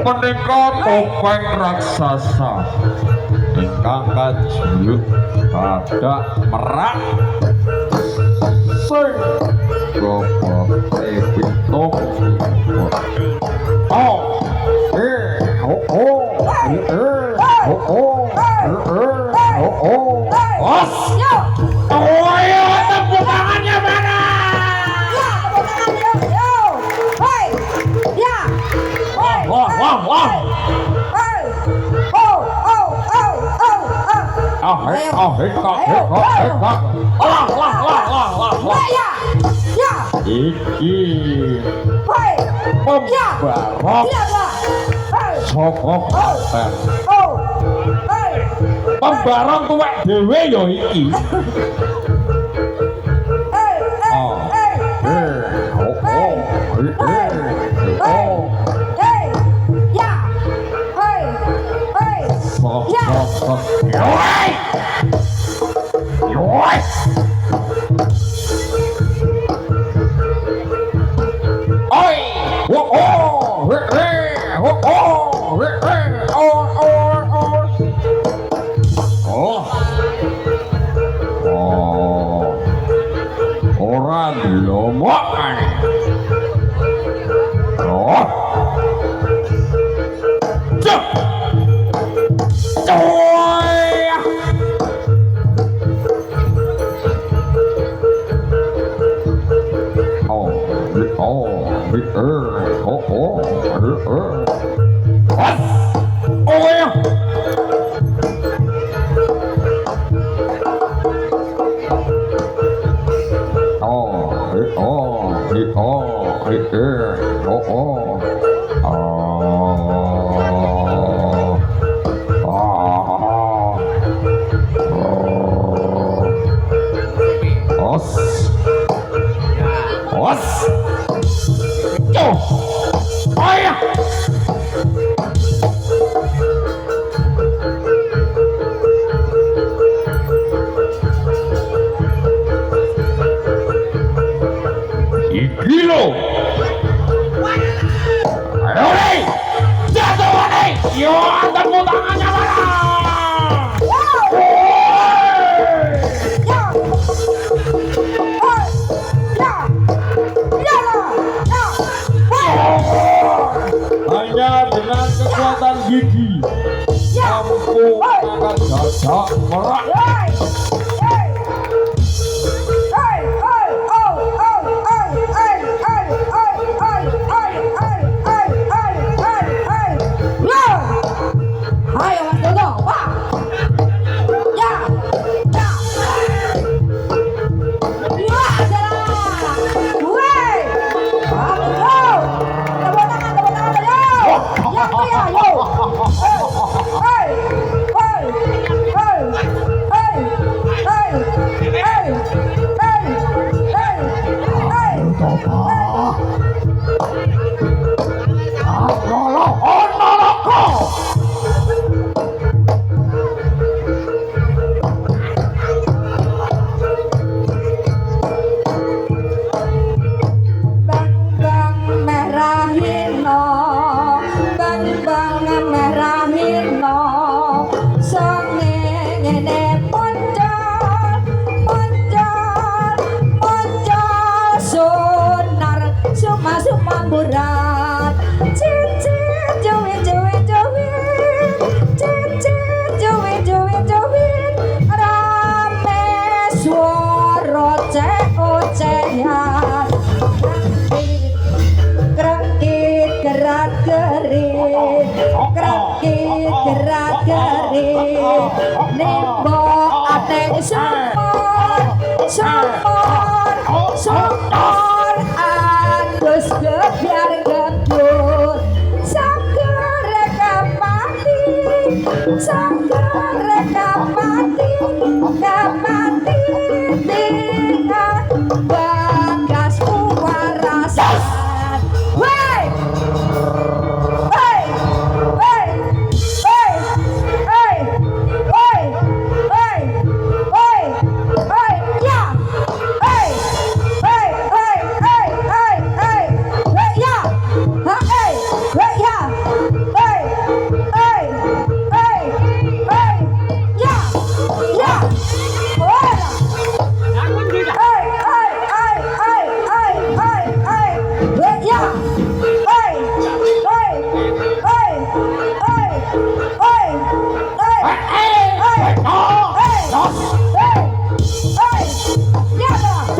menika topeng raksasa ingkang kajut badak merak sing goboke pitung Os! Ayo, tepuk tangannya mana? Ya, tepuk tangan yo. Hoi. Ya. Hoi. Wah. Hoi. Oh. Ya. Iki Hoi. pembarok saka Klaten. Pembarok tuwek dhewe ya iki. Ora dilomokane. Hanya dengan kekuatan gigi mampu mengangkat gajah merak.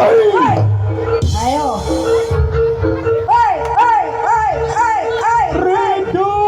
Ayo. Hei, hei, hei, hei, hei. Rindu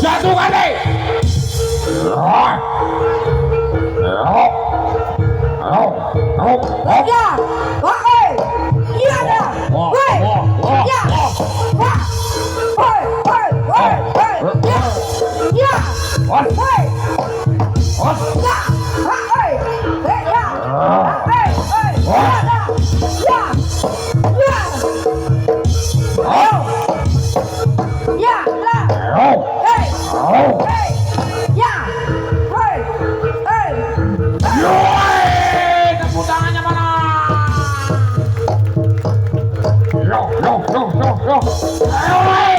jatuh kali. Ya, wah, hei. Iya dah. Hei. Ya. Wah. Hei, hei, hei, hei. Ya. Ya. Hei. Ya. Wah, hei. Hei, ya. Hei, hei. Ya dah. Ya. Ya. Ayo. Ya dah. Hei. Hei. Ya. Hei. Hei. Tepuk tangannya mana? Yo. Ayo, woi.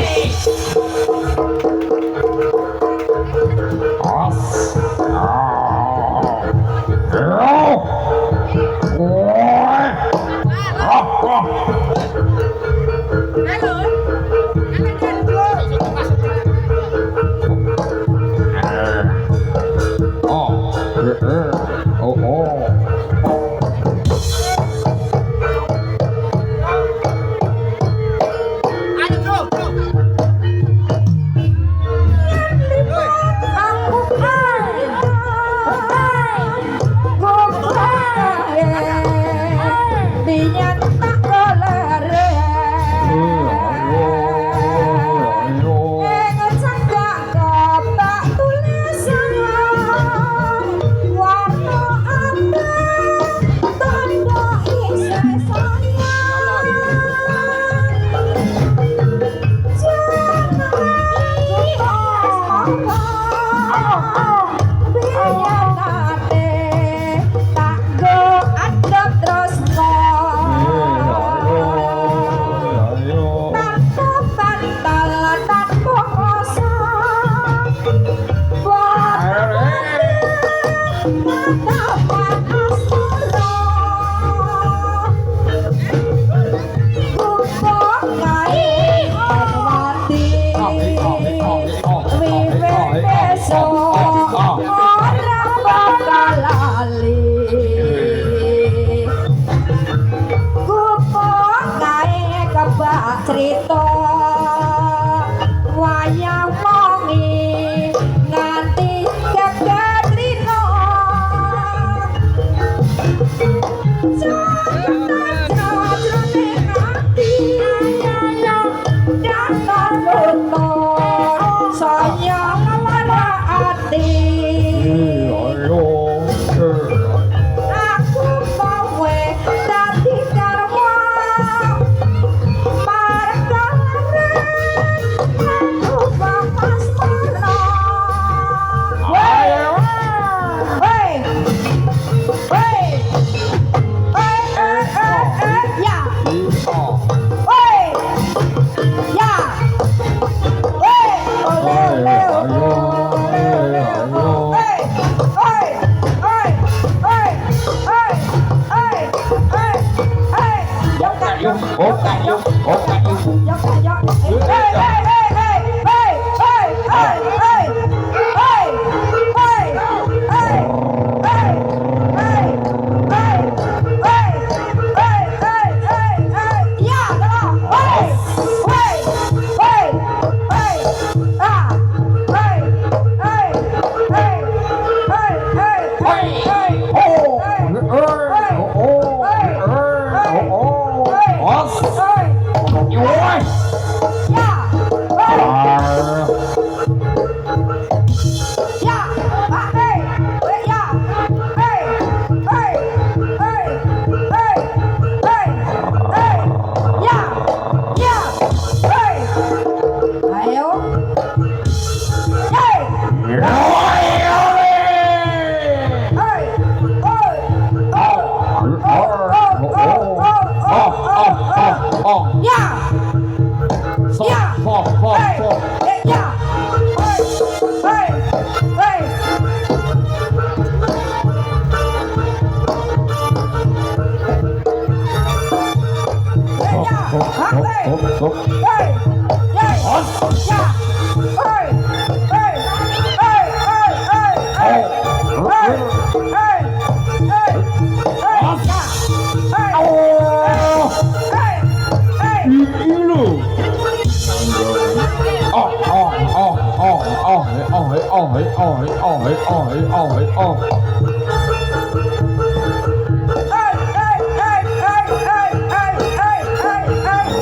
Oi. Ya. Hei. Ah. Ya. Ah, hei. Ya. Hei. Hei. Hei. Hei. Hei. Hei. Ya. Ya. Hei. Ayo. Hei. Oi. Hei. Hei. Oh. Ya. So. Ya. Hei. So. Ya. Hei. Hei. Hei. So. Hei. Hei. Ya. Hei. Hei. Hei. Hei. Hei. Hei. Hei. Hei.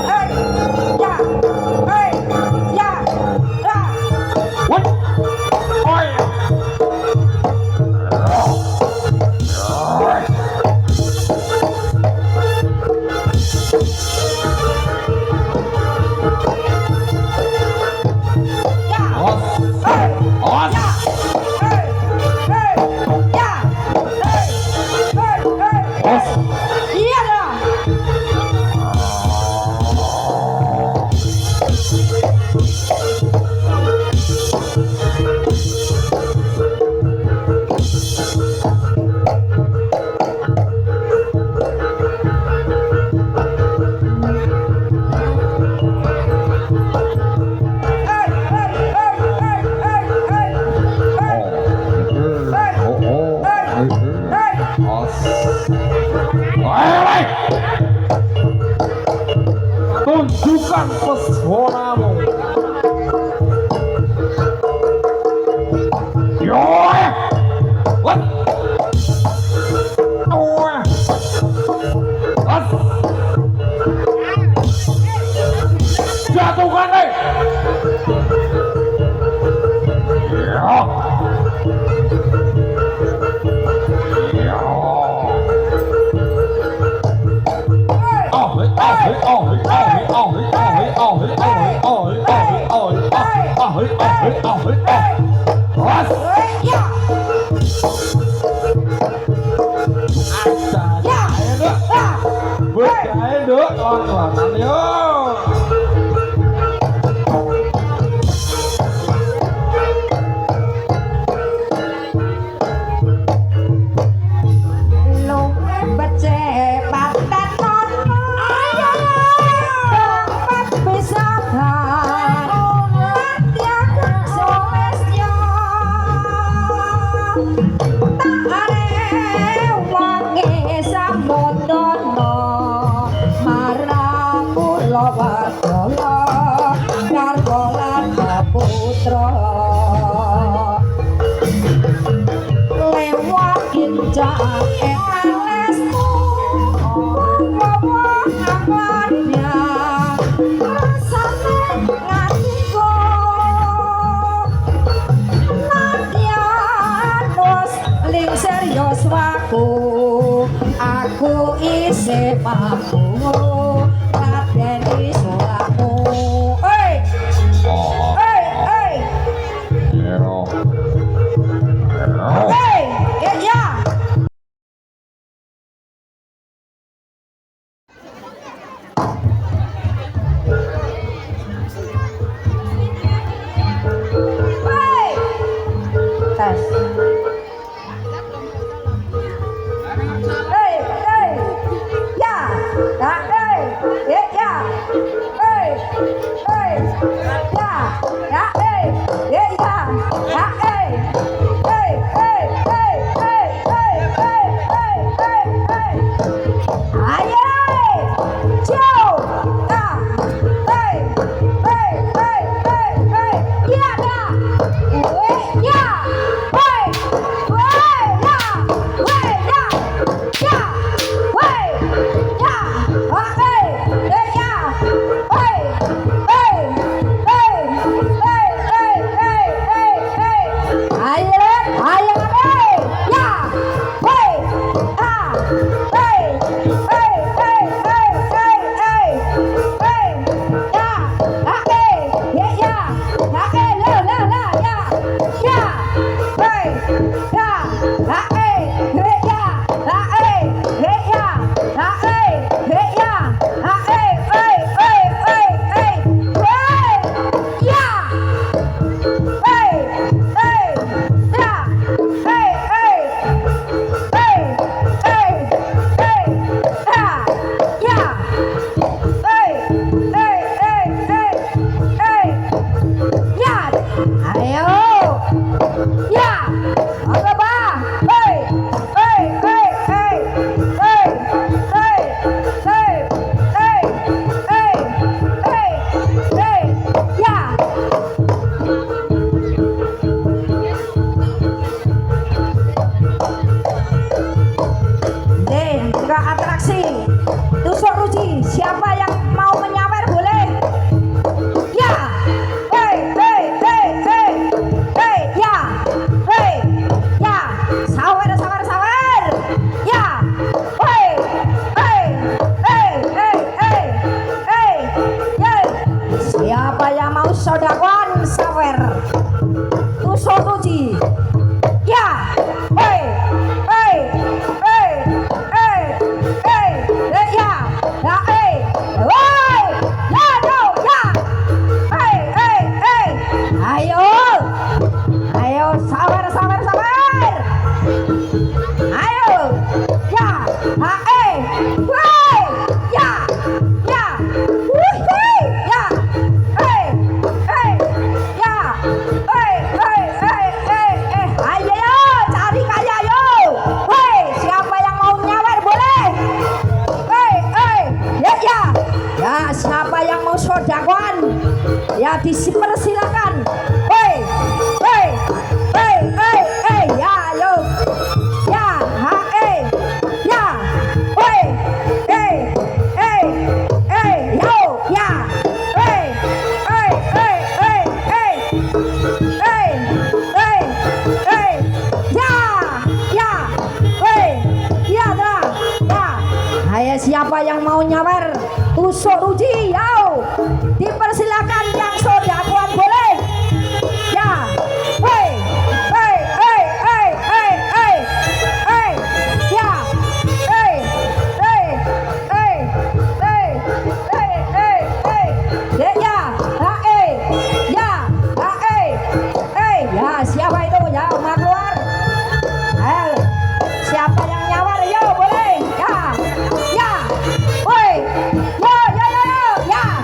Hei. Ya. Hei. Oh. Hei. Hei. Lu. What? Oi. Tunjukkan pesonamu. Yoe. What? Yoe. What? Jatuhkan deh. Ya. Ya. Cái đứa con của thằng nhớ. Aku isih mampu ngadeni sulamu. Hei. Hei, hei. Hei, ya. Hei. Tes. Hei, hei. Ya. Ya, hei. Ya. Hei. Hei. Ya. Ya, hei. Ya. Ya, hei. Hei, hei, hei, hei, hei, hei, hei, hei, hei. Ayo. Ciao. Ya. Hei. Hei, hei, hei, hei. Ya, ya. Ya. Hei. Hei, ya. Hei, ya. Ya. Hei. Ya. Ha, hei. Ya. Hei. sodawan sawer tusuk tuji ya hei hei hei hei hei ya ya hei woi ya do ya hei hei hei ayo ayo sabar sabar sabar ayo ya ha woi ya ya woi ya hei hei ya ayo cari kaya yo hei siapa yang mau nyawer boleh ya siapa yang mau sodakoan ya dipersilakan ya ayo ya ha ya yo ya Ayo siapa yang mau nyawer tusuk ruji yo dipersilakan yang sodakoan boleh ya ya siapa itu ya mau keluar ayo siapa yang nyawer yo boleh ya woi yo ya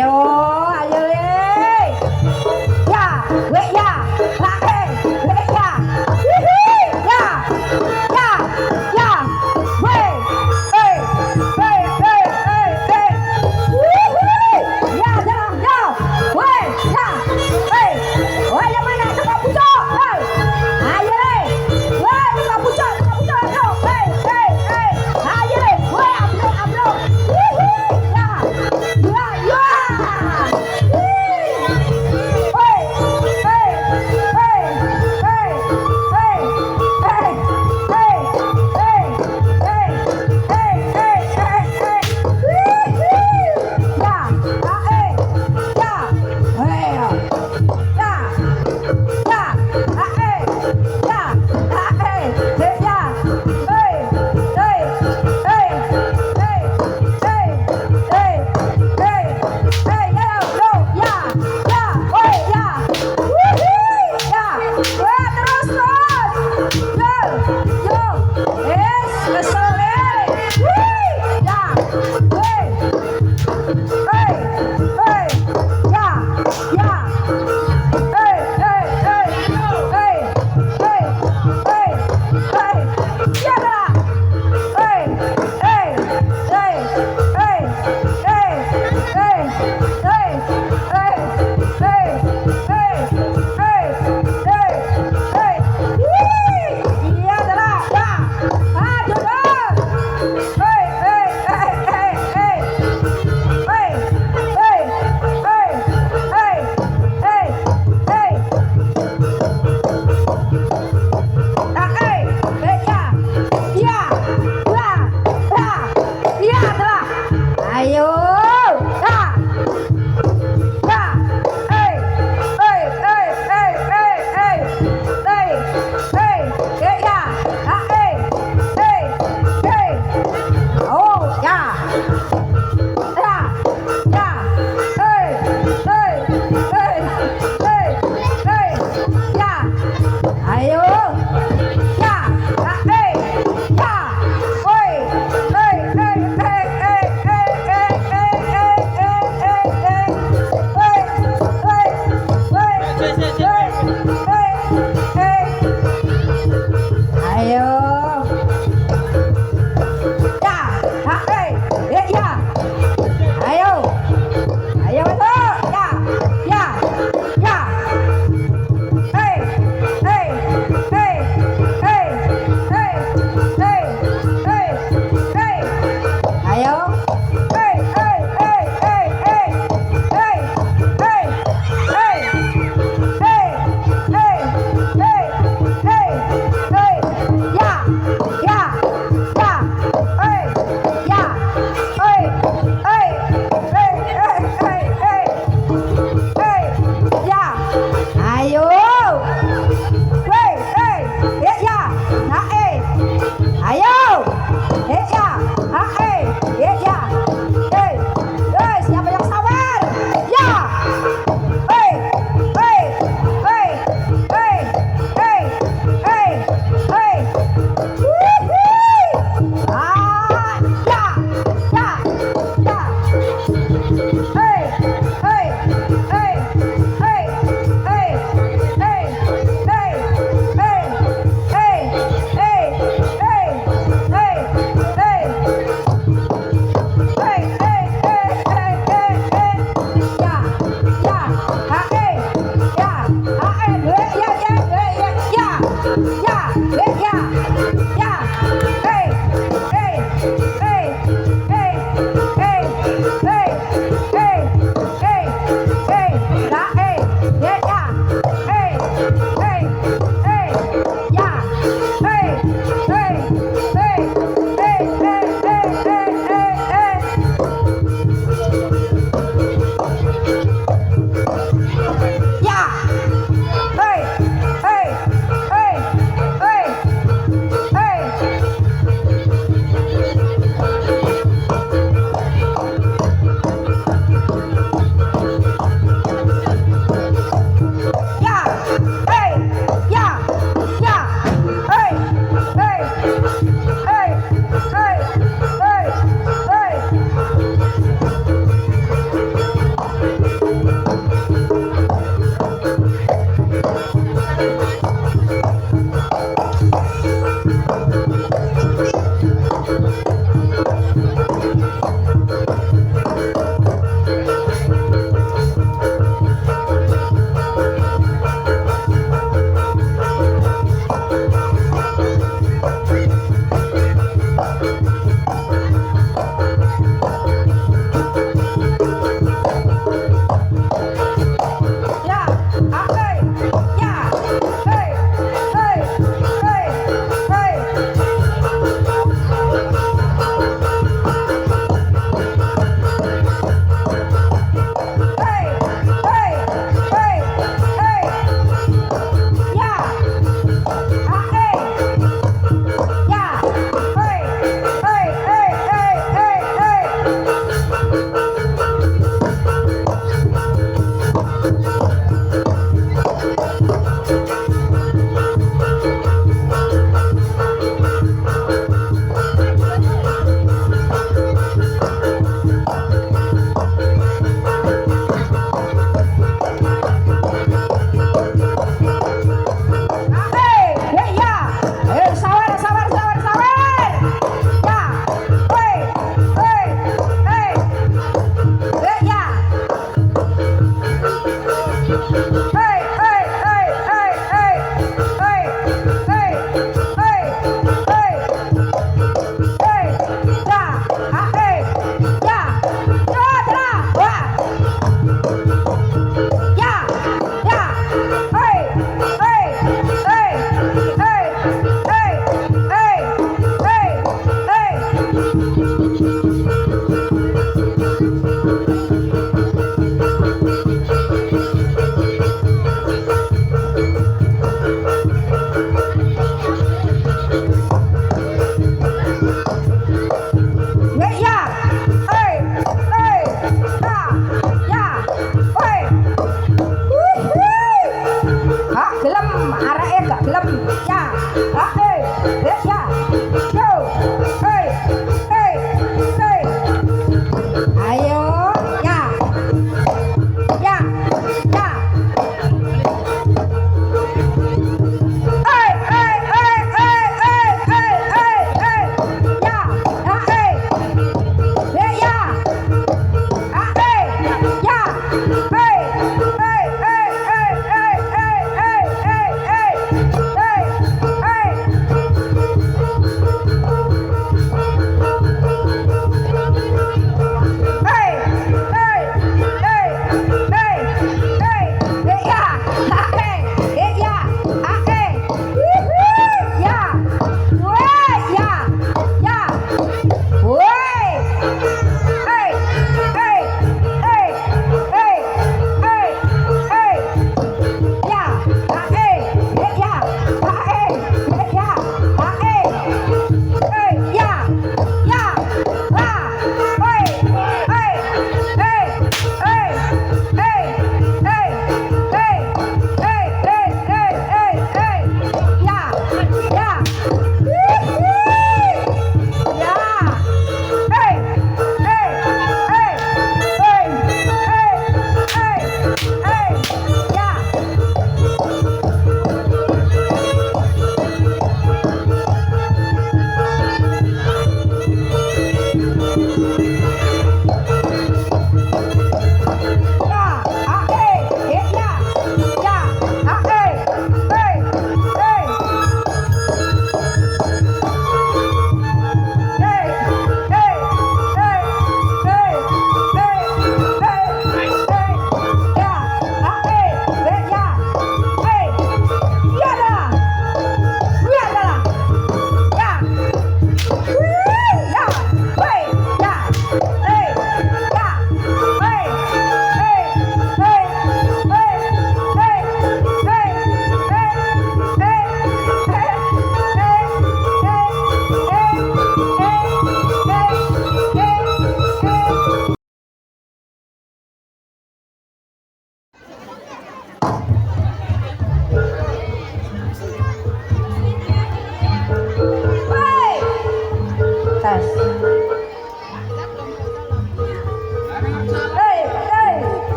Ayo, ayo le. Ya, we ya. Ha we ya. Hihi, ya. Ya, ya. We. Hihi. Ya, jalan, jauh. We, ya. Oh, yang mana? Tukang pucuk. Ayo le. We, tukang pucuk, aduh. Ayo le. We, ablok. Hihi, ya. Ya, ya.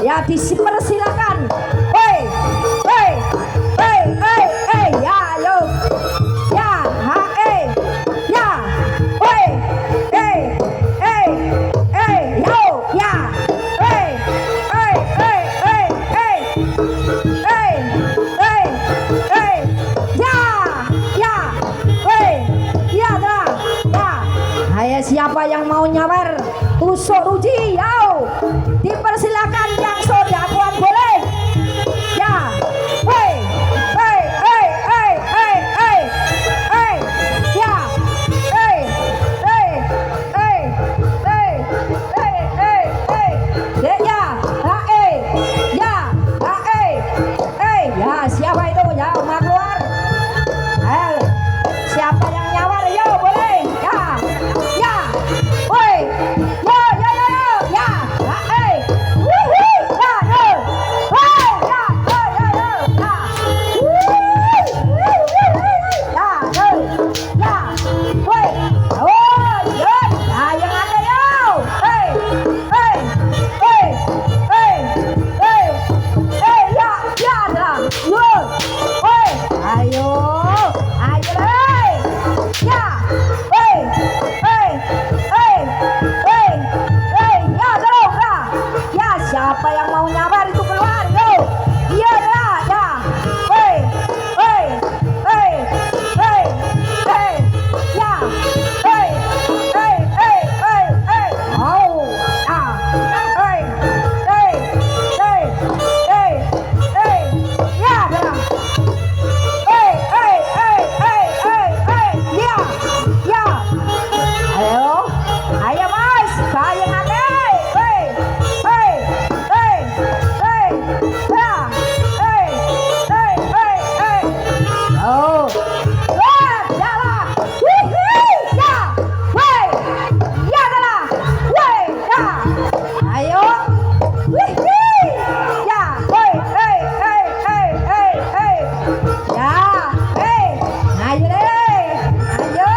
Ya dipersilakan. Hei, hei, hei, hei, hei, ya, yo, ya, ha, ya, hei, hei, hei, hei, yo, ya, hei, hei, hei, hei, hei, hei, hei, hei, ya, hei, ya, dah, ya. Ayo siapa yang mau nyawer tusuk ruji, yo, dipersilakan yang sudah kuat boleh. Ya, hei, hei, hei, hei, hei, hei, hei, ya, hei, hei, hei, hei, hei, hei, hei, ya, ya, ya, siapa itu ya, mau keluar? Ayo, siapa yang nyawar, yo, boleh, ya, woi, yo, ya, wuhui, ya, woi, ya, ya, woi, oh, yo, nah, yang ada yo, hei, hei, hei, hei, hei, hei, ya, dah, yo, woi, ayo, hei, ya, hei, hei, hei, hei, hei, ya, tolong, ya, siapa yang mau nyabar itu keluar, yo, iya, ya, hei, hei, hei, hei, hei, ya, hei, hei, hei, hei, hei, oh, ya, hei, hei, hei, hei, hei, ya, dah. Hei, hei, hei, hei, hei, hei, ya, ya. Ayo, ayo mas, bayang ake, hei, hei, hei, hei, ya, hei, hei, hei, hei. Oh, wah, jalan, wih, ya, hei, ya jalan, wih, ya. Ayo, wih, ya, hei, hei, hei, hei, hei, hei. Ya, hei, ayo deh, ayo,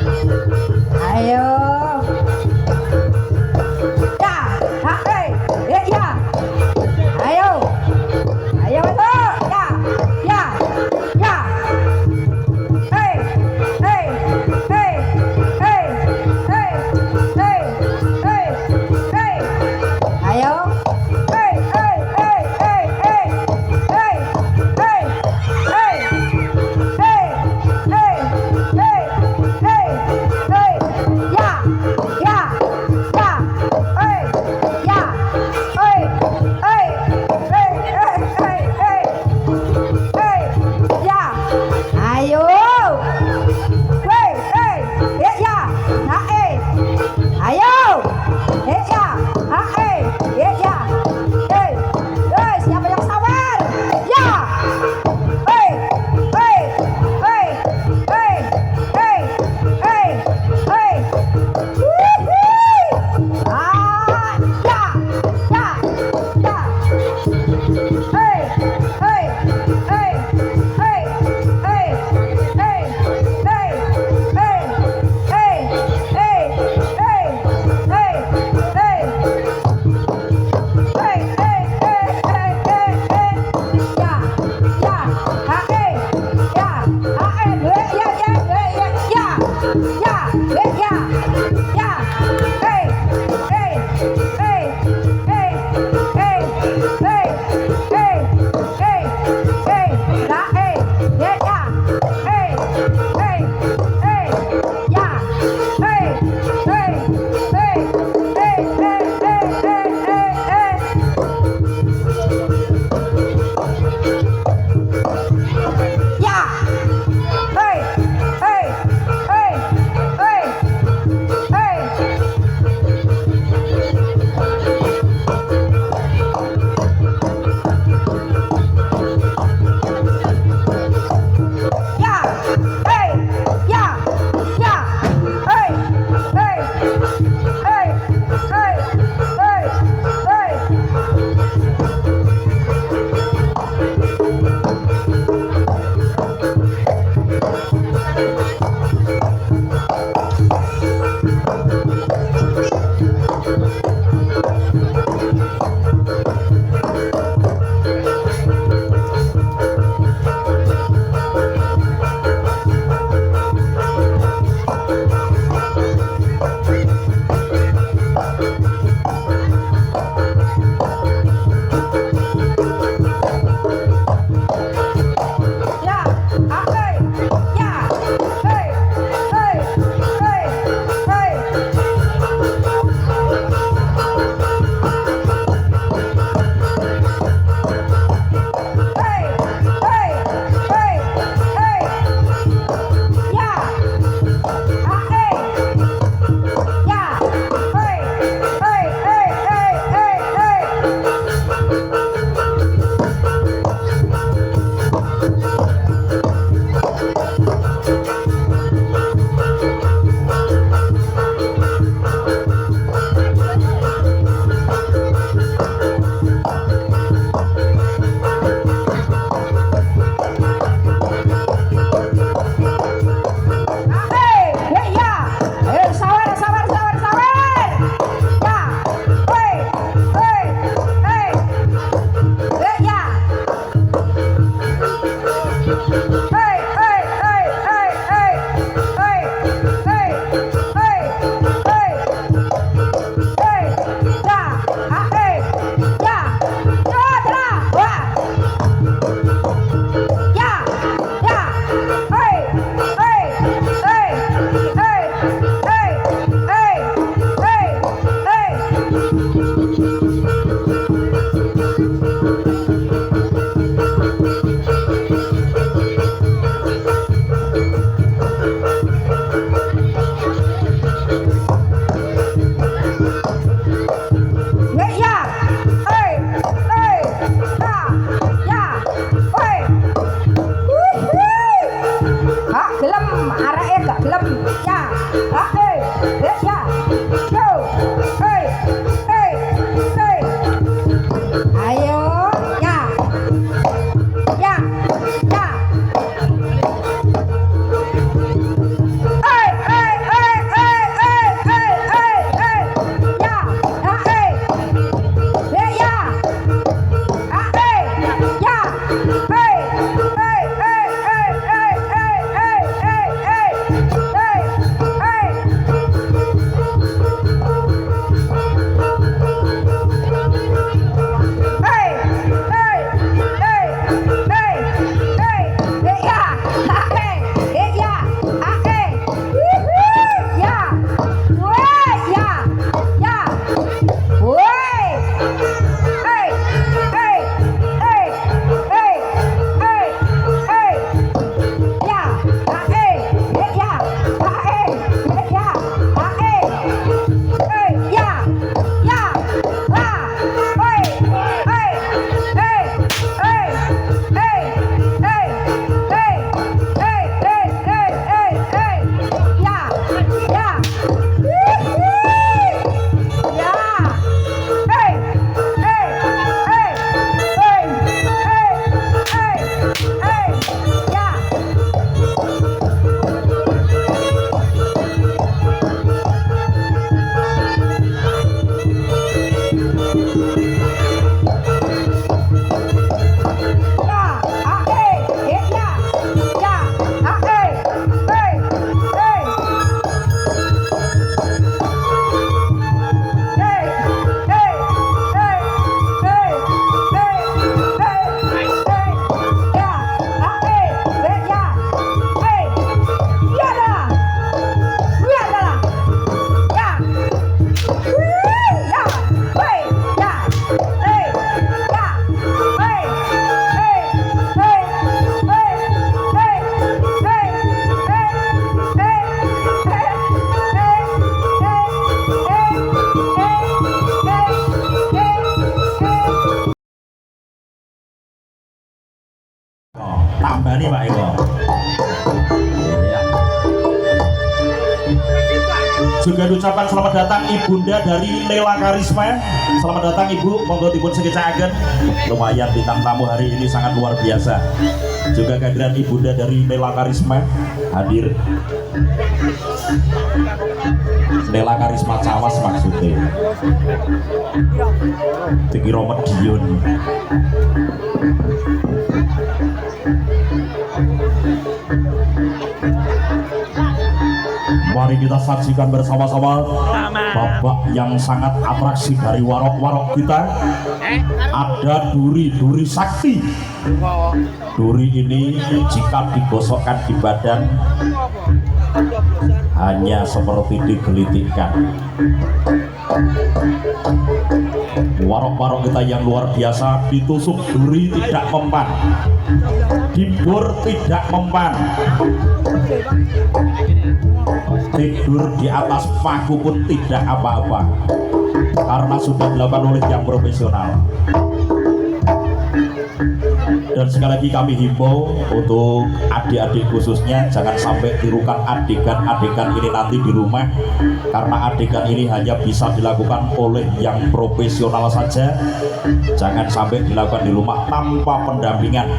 Ayo. Ya, ha, ya. Ayo. Ayo masuk. Ya, ya, ya. Hey, hey, hey, hey, hey, hey, hey, hey. Ayo. Hey, hey, hey, hey, hey, hey, hey, hey, hey, hey, hey, hey, hey. Ya, ya, ya. Hey, ya. Hey, hey, hey, hey, hey, hey. Ya. Ayo. Hey, hey, ya. Ha, ayo. Ya. Ha, ya. Hey, hey, siapa yang sabar? Ya. Hey, hey, hey, hey, hey, hey, hey. Wuhui. Ah, ya, ya, ya. Hey, hey, hey, hey, hey, hey, hey, hey, hey, hey, hey, hey, hey. Hey, hey, hey, hey, hey, hey. Ya, ya, ha, ya, ha, ya, ya, ya, ya, ya, ya, ya, hey, hey, hey, hey, hey, hey, hey, hey, hey, la, ya, ya, hey, hey, hey, ya, hey, hey, hey, hey, hey, hey, hey, ya, hey, hey, hey, hey, hey. Ya, hey, ya, ya, hey, hey, hey, hey, hey, hey. Ya, ah, ya, hey, hey, hey, hey. Hey, hey, hey, hey. Ya, ah, ya, hey, hey, hey, hey, hey, hey. Sabar, sabar, sabar, sabar. Ya, hey, hey, hey, ya, hey, hey, hey, hey, hey, hey, hey, hey, hey, hey, ya, ah, ya, ya, wah. Ya, ya, hey, hey, hey, hey, hey, hey, hey, hey. Ya, hey, hey, ya, hey. Wuhui. Ha, gelem areke gak gelem. Ya, ha, ya. Yo, hey, hey, hey. Ayo, ya, ya, ya. Hey, hey, juga diucapkan selamat datang ibunda dari Nela Karisma. Selamat datang ibu, monggo dipun sekecakaken. Lumayan bintang tamu hari ini sangat luar biasa. Juga kehadiran ibunda dari Nela Karisma hadir. Nela Karisma Cawas maksudnya. Dikira Medion. Mari kita saksikan bersama-sama babak yang sangat atraksi dari warok-warok kita. Ada duri sakti. Duri ini jika digosokkan di badan hanya seperti digelitikkan. Warok-warok kita yang luar biasa, ditusuk duri tidak mempan, dibur tidak mempan, tidur di atas paku pun tidak apa-apa karena sudah dilakukan oleh yang profesional. Dan sekali lagi kami himbau untuk adik-adik khususnya jangan sampai tirukan adegan-adegan ini nanti di rumah, karena adegan ini hanya bisa dilakukan oleh yang profesional saja. Jangan sampai dilakukan di rumah tanpa pendampingan.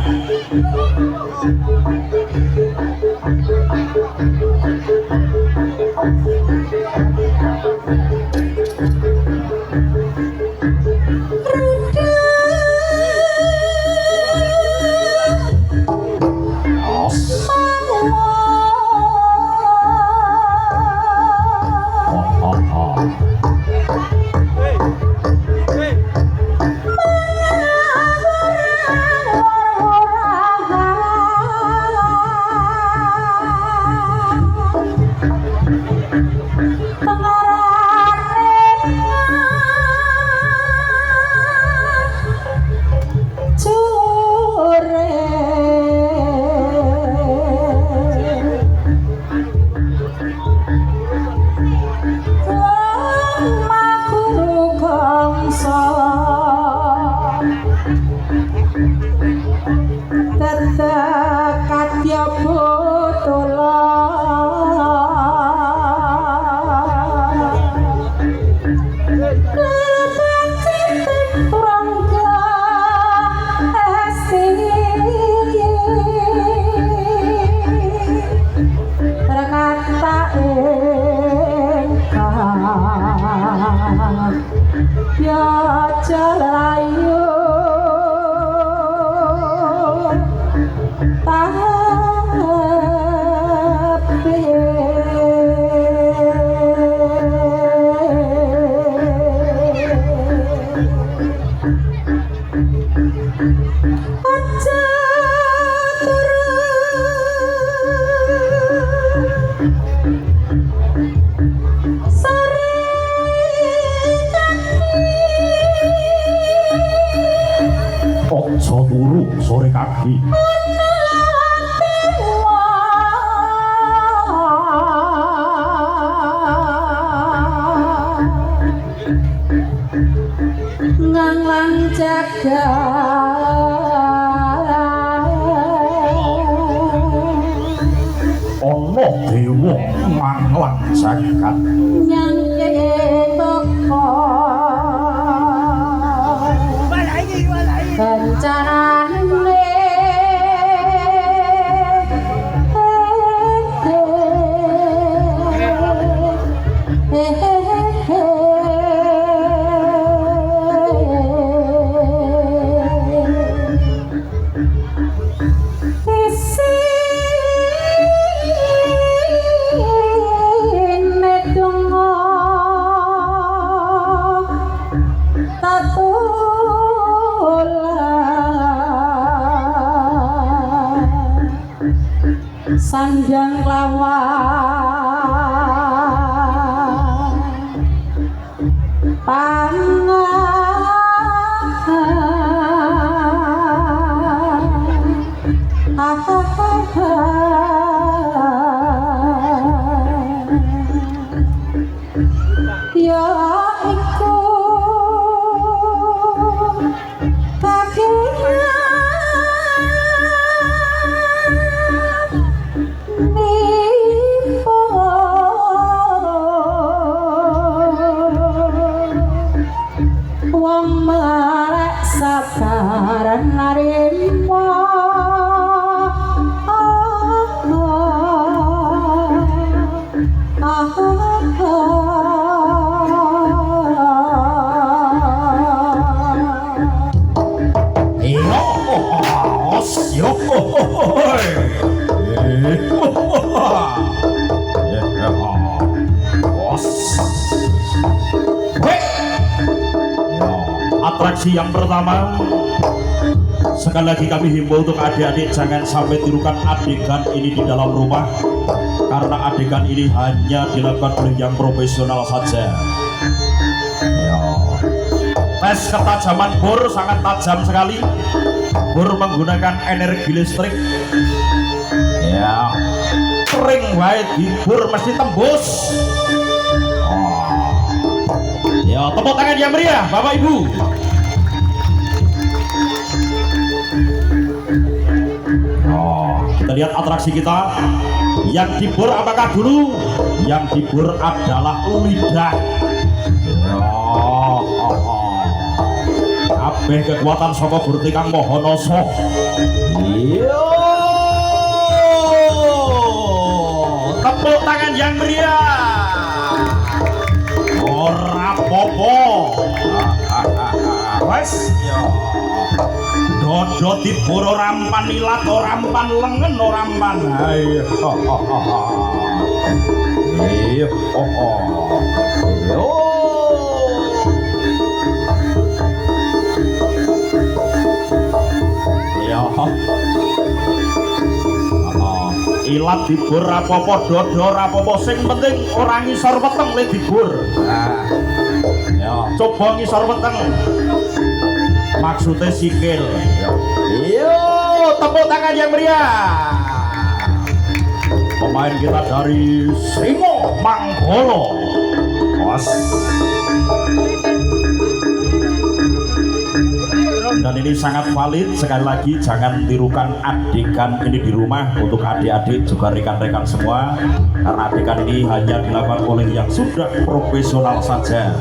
Ojo turu sore kaki. Nganglang jagat Ono dewa nganglang jagat nyangke toko kencarane sandang lawan ya iku Atraksi yang pertama, sekali lagi kami himbau untuk adik-adik jangan sampai tirukan adegan ini di dalam rumah, karena adegan ini hanya dilakukan oleh yang profesional saja. Tes ketajaman bor sangat tajam sekali. Bor menggunakan energi listrik. Ya, kering wae dibor mesti tembus. Ya, tepuk tangan yang meriah, Bapak Ibu. Kita lihat atraksi kita. Yang dibor apakah dulu? Yang dibor adalah lidah. Kabeh kekuatan saka Gusti Kang Mahanasa. Yo! Tepuk tangan yang meriah. Ora apa-apa. Wes yo. Dodo dibor ora rampan ilat, ora rampan lengen, ora rampan. Ayo. Yo. Yo. Ilat dibur apa-apa, dodo apa-apa, sing penting orang ngisor weteng le dibur. Ya, coba ngisor weteng. Maksudnya sikil. Yo, tepuk tangan yang meriah. Pemain kita dari Singo Manggolo. Dan ini sangat valid. Sekali lagi jangan tirukan adegan ini di rumah untuk adik-adik juga rekan-rekan semua, karena adegan ini hanya dilakukan oleh yang sudah profesional saja.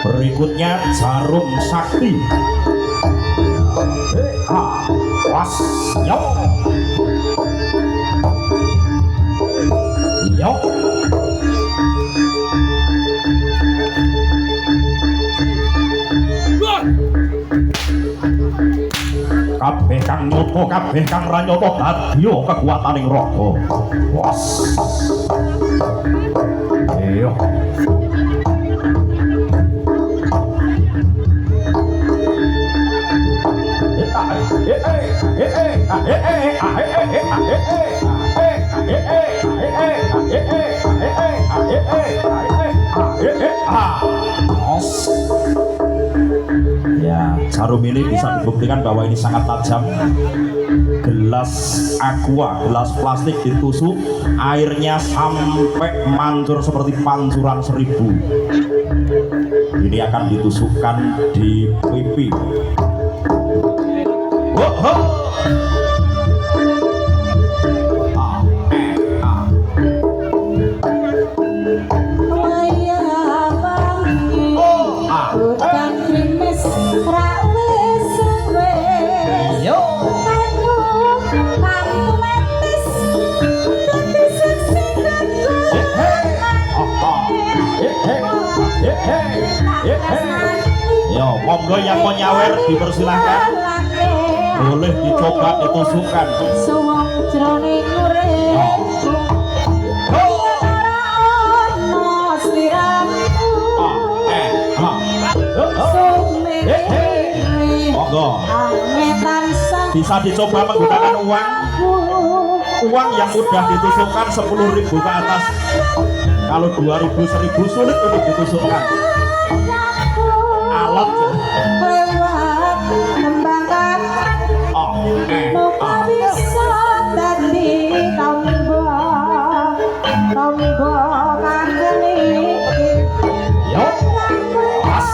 Berikutnya jarum sakti. Yo. Yo. Kabeh kang nyoto, kabeh kang ra nyoto dadi kekuataning raga. Was. Yo. Ya, jarum ini bisa dibuktikan bahwa ini sangat tajam. Gelas aqua, gelas plastik ditusuk, airnya sampai mancur seperti pancuran 1000. Ini akan ditusukkan di pipi. Yo, monggo yang mau nyawer dipersilahkan. Boleh dicoba ditusukkan. Monggo. Bisa dicoba menggunakan uang yang mudah ditusukkan 10.000 ke atas. Kalau 2.000, 1.000 sulit untuk ditusukkan. Alat lewat kembangan muka bisa tadi tombo kandeli yo pas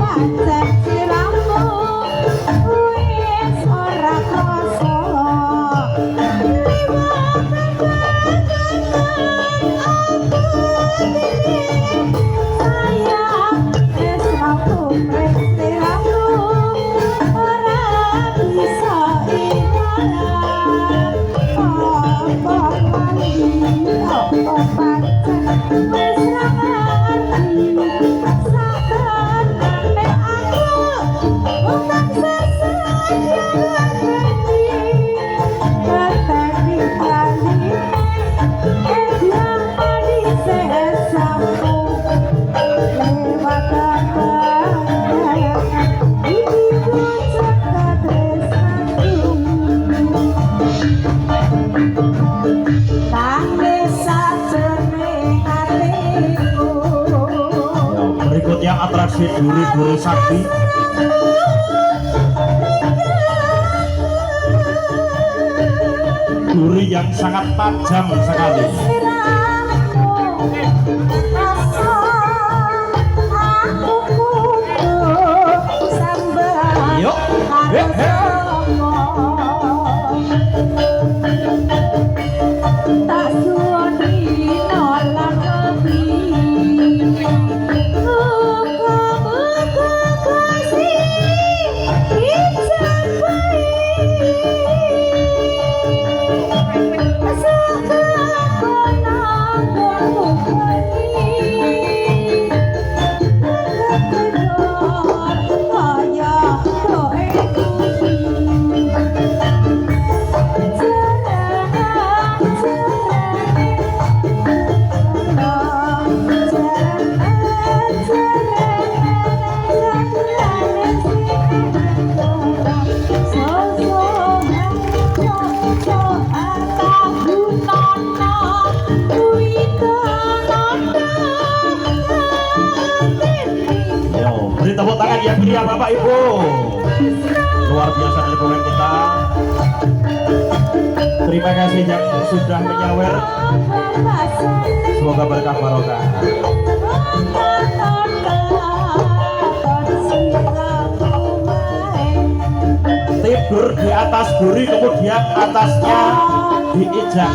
Pancen siramu wis ora krasa atraksi duri-duri sakti. Duri yang sangat tajam sekali. Yuk, tak suwoni nolak beri tepuk tangan yang meriah Bapak Ibu. Luar biasa dari pemain kita. Terima kasih yang sudah menyawer. Semoga berkah barokah. Tidur di atas duri, kemudian atasnya diinjak.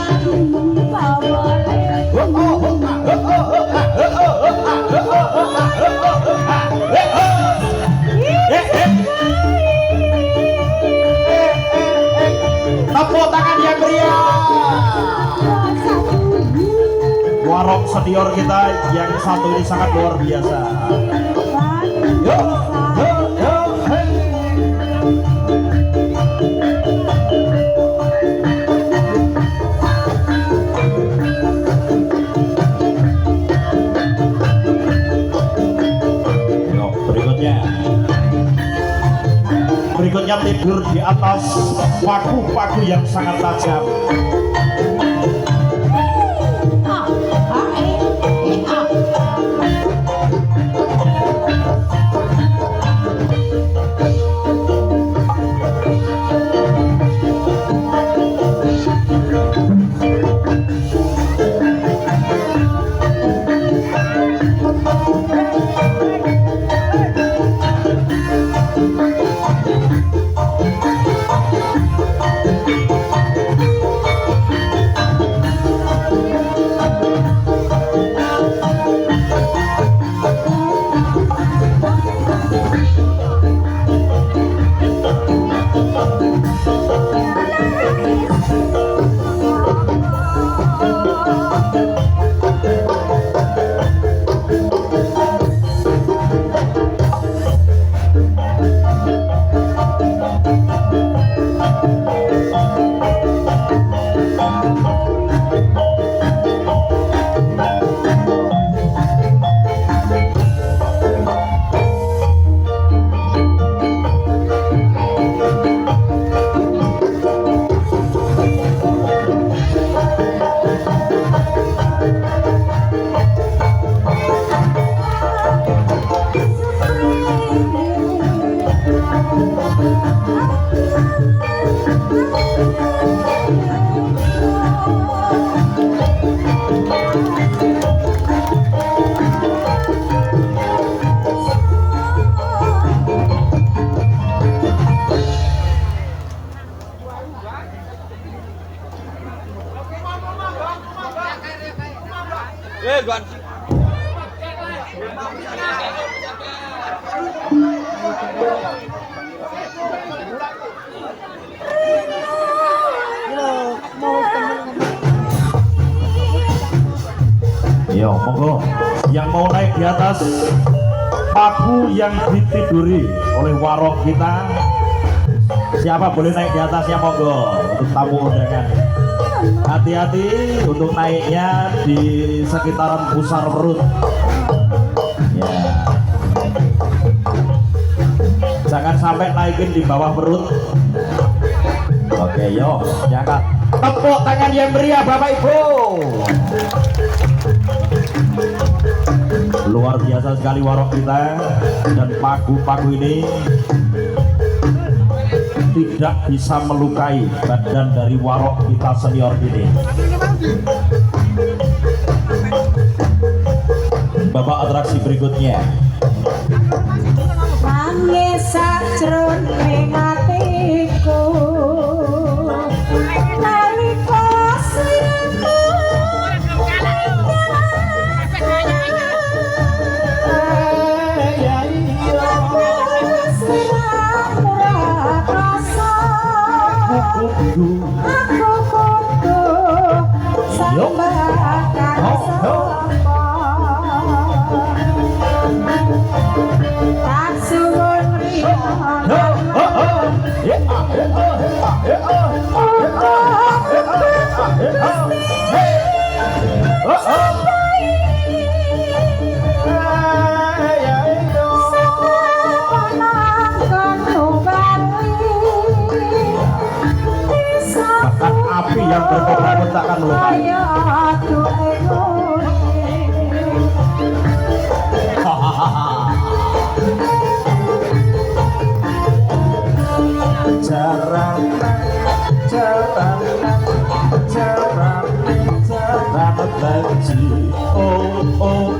Tepuk tangan yang meriah. Warok senior kita yang satu ini sangat luar biasa. Yuk, yuk, yuk, hey. Yuk, berikutnya tidur di atas paku-paku yang sangat tajam. Yo, monggo yang mau naik di atas paku yang ditiduri oleh warok kita, siapa boleh naik di atasnya, monggo. Untuk tamu undangan, hati-hati untuk naiknya di sekitaran pusar perut ya, jangan sampai naikin di bawah perut. Oke, yo, jangan. Tepuk tangan yang meriah Bapak Ibu. Luar biasa sekali warok kita, dan paku-paku ini tidak bisa melukai badan dari warok kita senior ini. Bapak atraksi berikutnya. Nangis sajroning atiku nalika sliramu aku kudu sambakan tak suwun Bahkan api yang berkobar takkan melukai. Jangan oh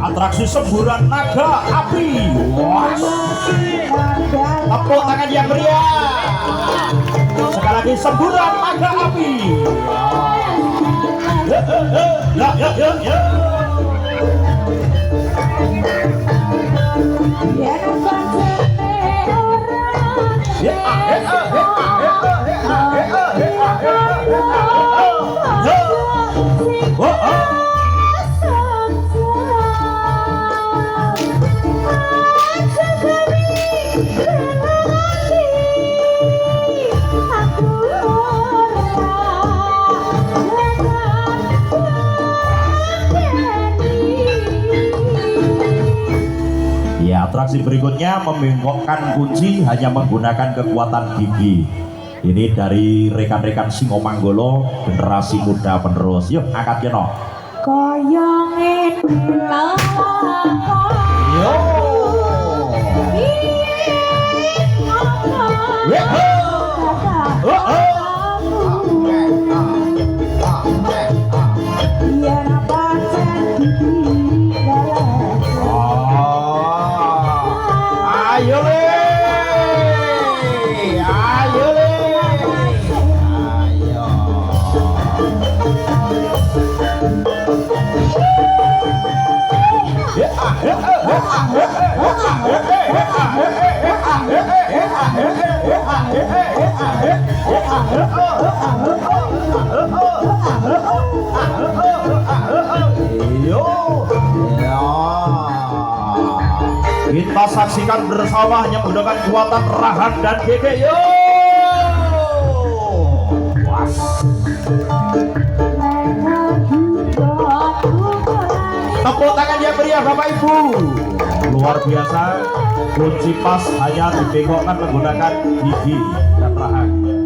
Atraksi semburan naga api. Wah. Tepuk tangan yang meriah. Sekali lagi semburan naga api. Ya. Atraksi berikutnya membengkokkan kunci hanya menggunakan kekuatan gigi. Ini dari rekan-rekan Singomanggolo, generasi muda penerus. Yuk, angkat keno. Koyongin Yo. Ayo le. Kita saksikan bersama hanya menggunakan kekuatan Rahan dan Gege. Yo, was. Tepuk tangan yang meriah Bapak Ibu. Luar biasa. Kunci pas hanya dibengkokkan menggunakan gigi dan rahang.